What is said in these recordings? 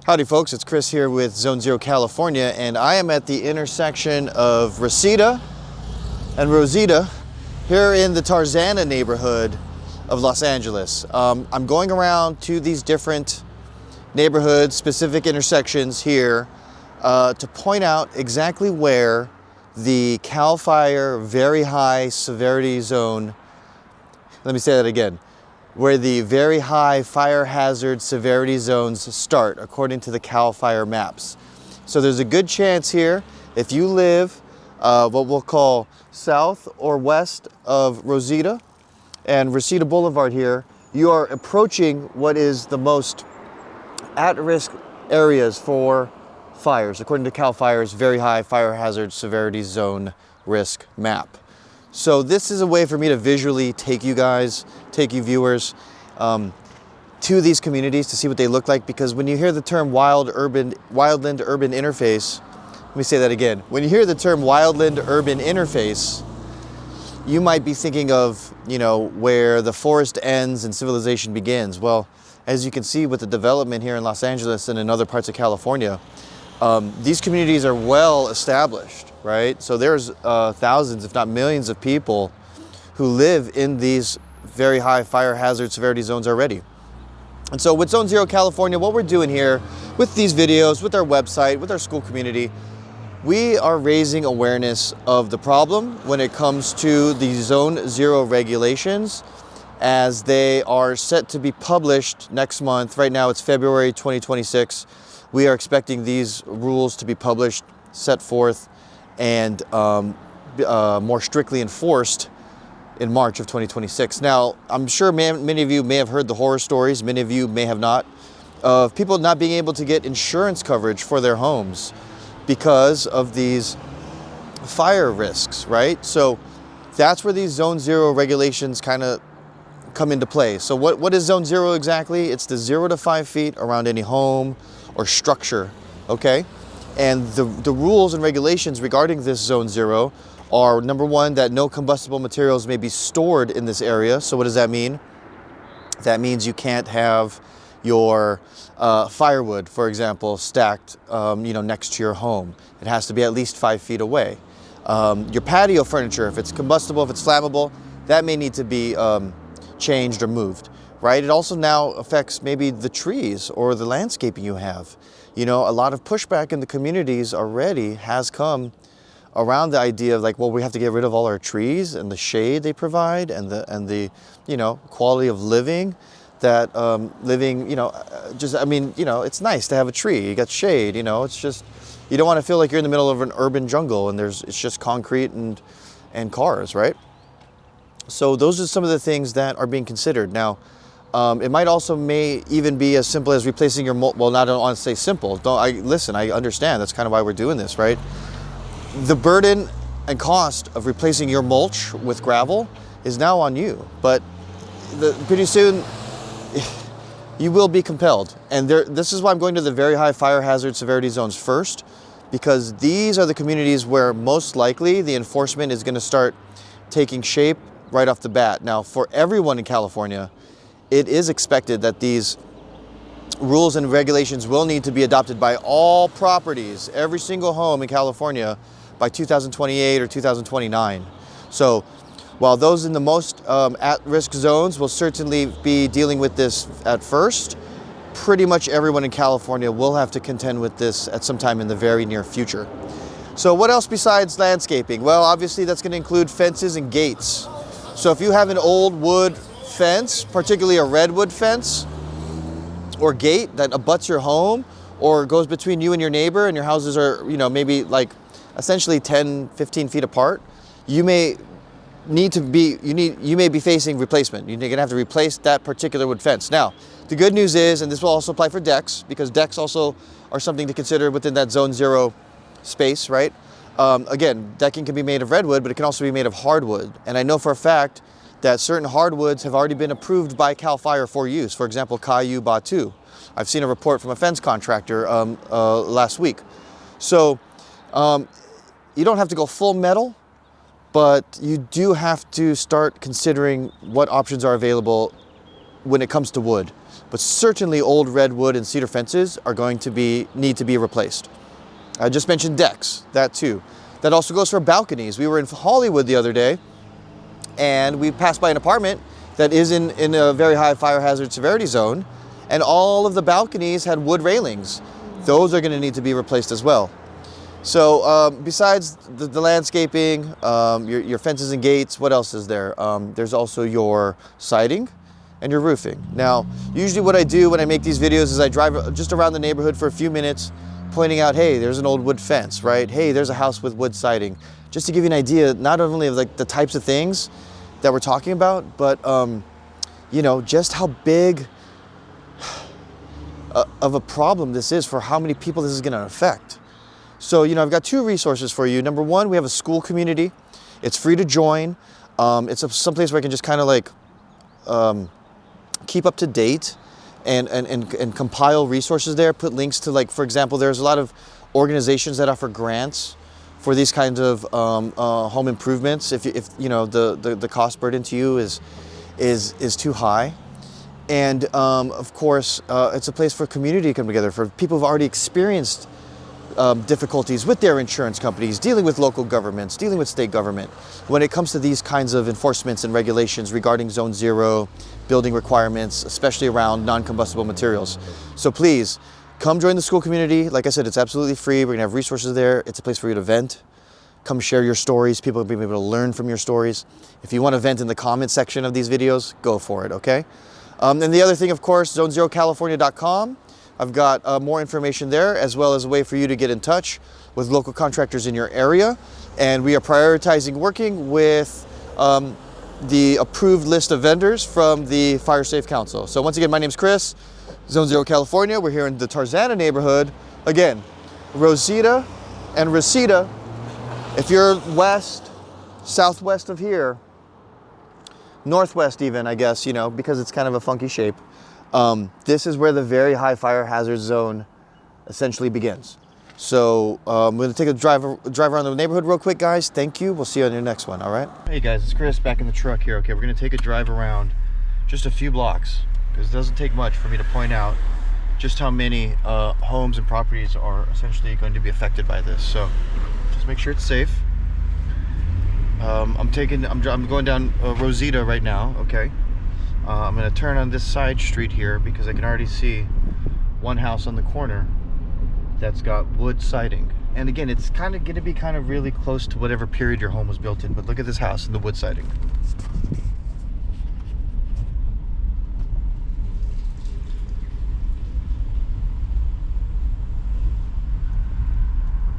Howdy folks, it's Chris here with Zone Zero California, and I am at the intersection of Reseda and Rosita here in the Tarzana neighborhood of Los Angeles. I'm going around to these different neighborhoods, specific intersections here to point out exactly where the CAL FIRE very high severity zone, let me say that again, where the very high fire hazard severity zones start according to the CAL FIRE maps. So there's a good chance here, if you live what we'll call south or west of Rosita and Reseda Boulevard here, you are approaching what is the most at-risk areas for fires according to CAL FIRE's very high fire hazard severity zone risk map. So this is a way for me to visually take you guys, take you viewers to these communities to see what they look like, because when you hear the term wildland urban interface, let me say that again. When you hear the term wildland urban interface, you might be thinking of, you know, where the forest ends and civilization begins. Well, as you can see with the development here in Los Angeles and in other parts of California, these communities are well established, right? So there's thousands, if not millions of people who live in these very high fire hazard severity zones already. And so with Zone Zero California, what we're doing here with these videos, with our website, with our school community, we are raising awareness of the problem when it comes to the Zone Zero regulations as they are set to be published next month. Right now it's February 2026. We are expecting these rules to be published, set forth, and more strictly enforced in March of 2026. Now, I'm sure many of you may have heard the horror stories, many of you may have not, of people not being able to get insurance coverage for their homes because of these fire risks, right? So that's where these Zone Zero regulations kind of come into play. So what is Zone Zero exactly? It's the 0 to 5 feet around any home or structure, okay? And the rules and regulations regarding this Zone Zero are, number one, that no combustible materials may be stored in this area. So what does that mean? That means you can't have your firewood, for example, stacked next to your home. It has to be at least 5 feet away. Your patio furniture, if it's combustible, if it's flammable, that may need to be changed or moved, right? It also now affects maybe the trees or the landscaping you have. You know, a lot of pushback in the communities already has come around the idea of like, well, we have to get rid of all our trees and the shade they provide and the quality of living that it's nice to have a tree. You got shade, it's just, you don't want to feel like you're in the middle of an urban jungle and it's just concrete and cars, right? So those are some of the things that are being considered. Now, it might also may even be as simple as replacing your mulch. Well, I don't want to say simple. I understand. That's kind of why we're doing this, right? The burden and cost of replacing your mulch with gravel is now on you. But pretty soon, you will be compelled. And this is why I'm going to the very high fire hazard severity zones first, because these are the communities where most likely the enforcement is going to start taking shape right off the bat. Now, for everyone in California, it is expected that these rules and regulations will need to be adopted by all properties, every single home in California, by 2028 or 2029. So while those in the most at-risk zones will certainly be dealing with this at first, pretty much everyone in California will have to contend with this at some time in the very near future. So what else besides landscaping? Well, obviously that's going to include fences and gates. So if you have an old wood fence, particularly a redwood fence or gate that abuts your home or goes between you and your neighbor, and your houses are, maybe like essentially 10, 15 feet apart, you may be facing replacement. You're going to have to replace that particular wood fence. Now, the good news is, and this will also apply for decks, because decks also are something to consider within that Zone Zero space, right? Again, decking can be made of redwood, but it can also be made of hardwood. And I know for a fact that certain hardwoods have already been approved by CAL FIRE for use. For example, Caillou Batu. I've seen a report from a fence contractor last week. So you don't have to go full metal, but you do have to start considering what options are available when it comes to wood. but certainly old redwood and cedar fences are going to need to be replaced. I just mentioned decks, that too. That also goes for balconies. We were in Hollywood the other day, and we passed by an apartment that is in a very high fire hazard severity zone, and all of the balconies had wood railings. Those are going to need to be replaced as well. So besides the landscaping, your fences and gates, what else is there? There's also your siding and your roofing. Now, usually what I do when I make these videos is I drive just around the neighborhood for a few minutes, pointing out, hey, there's an old wood fence, right? Hey, there's a house with wood siding. Just to give you an idea, not only of like the types of things that we're talking about, but you know, just how big of a problem this is for how many people this is going to affect. So, you know, I've got two resources for you. Number one, we have a school community. It's free to join. It's someplace where I can just kind of like keep up to date and compile resources there, put links to, like, for example, there's a lot of organizations that offer grants for these kinds of home improvements if you know the cost burden to you is too high. And of course, it's a place for community to come together, for people who've already experienced difficulties with their insurance companies, dealing with local governments, dealing with state government, when it comes to these kinds of enforcements and regulations regarding Zone 0, building requirements, especially around non-combustible materials. So please, come join the school community. Like I said, it's absolutely free. We're gonna have resources there. It's a place for you to vent. Come share your stories. People will be able to learn from your stories. If you want to vent in the comment section of these videos, go for it, okay? And the other thing, of course, zone0california.com. I've got more information there, as well as a way for you to get in touch with local contractors in your area. And we are prioritizing working with the approved list of vendors from the Fire Safe Council. So once again, my name's Chris, Zone 0 California. We're here in the Tarzana neighborhood. Again, Rosita and Reseda. If you're west, southwest of here, northwest even, I guess, you know, because it's kind of a funky shape. This is where the very high fire hazard zone essentially begins. So I'm going to take a drive around the neighborhood real quick, guys. Thank you. We'll see you on your next one, all right? Hey, guys, it's Chris back in the truck here. Okay, we're going to take a drive around just a few blocks, because it doesn't take much for me to point out just how many homes and properties are essentially going to be affected by this. So just make sure it's safe. I'm going down Rosita right now, okay? I'm going to turn on this side street here because I can already see one house on the corner that's got wood siding. And again, it's kind of going to be kind of really close to whatever period your home was built in. But look at this house and the wood siding.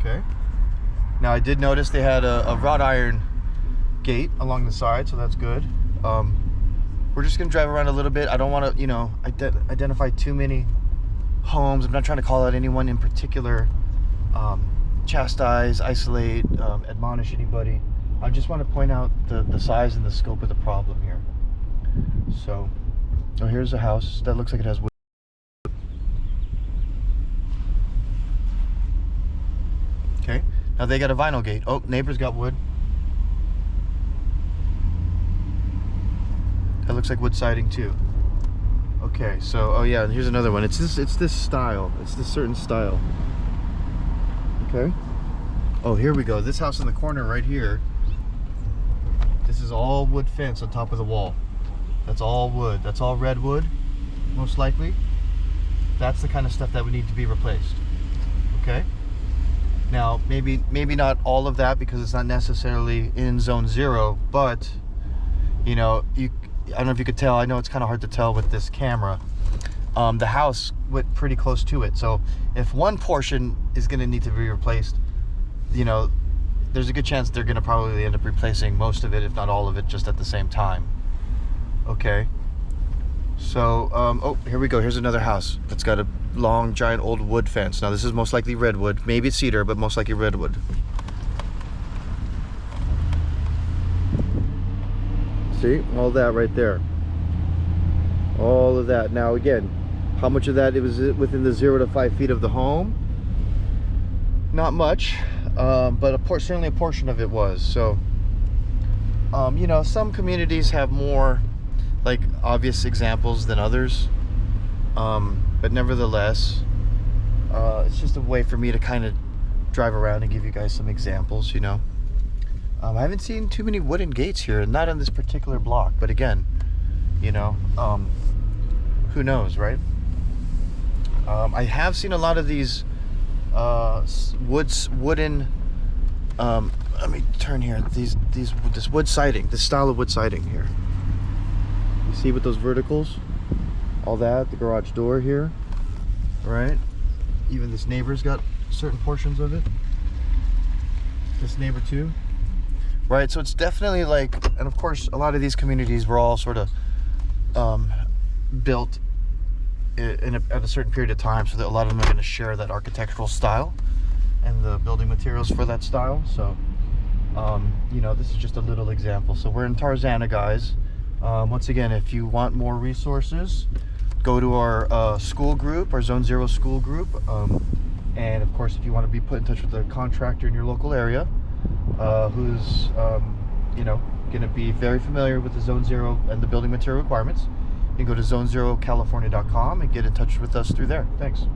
Okay. Now I did notice they had a wrought iron gate along the side, so that's good. We're just gonna drive around a little bit. I don't want to, you know, identify too many homes. I'm not trying to call out anyone in particular, chastise, isolate, admonish anybody. I just want to point out the size and the scope of the problem here. So, oh, here's a house that looks like it has wood. Okay, now they got a vinyl gate. Oh, neighbor's got wood. That looks like wood siding too. Okay, so, oh yeah, here's another one. It's this style. It's this certain style. Okay. Oh, here we go. This house in the corner right here. This is all wood fence on top of the wall. That's all wood. That's all redwood, most likely. That's the kind of stuff that would need to be replaced. Okay. Now, maybe not all of that because it's not necessarily in Zone 0, but you know, I don't know if you could tell. I know it's kind of hard to tell with this camera. The house went pretty close to it. So if one portion is going to need to be replaced, you know, there's a good chance they're going to probably end up replacing most of it, if not all of it, just at the same time. Okay. So, oh, here we go. Here's another house that's got a long, giant, old wood fence. Now, this is most likely redwood. Maybe it's cedar, but most likely redwood. See, all that right there, all of that. Now again, how much of that it was within the 0 to 5 feet of the home? Not much, but certainly a portion of it was. So, you know, some communities have more like obvious examples than others. But nevertheless, it's just a way for me to kind of drive around and give you guys some examples, you know. I haven't seen too many wooden gates here, not on this particular block, but again, you know, who knows, right? I have seen a lot of these wooden, let me turn here, this wood siding, this style of wood siding here. You see with those verticals, all that, the garage door here, right? Even this neighbor's got certain portions of it. This neighbor too. Right, so it's definitely like, and of course, a lot of these communities were all sort of built at a certain period of time, so that a lot of them are going to share that architectural style and the building materials for that style. So, you know, this is just a little example. So we're in Tarzana, guys. Once again, if you want more resources, go to our school group, our Zone Zero school group. And of course, if you want to be put in touch with a contractor in your local area, who's you know, going to be very familiar with the Zone Zero and the building material requirements, you can go to zonezerocalifornia.com and get in touch with us through there. Thanks.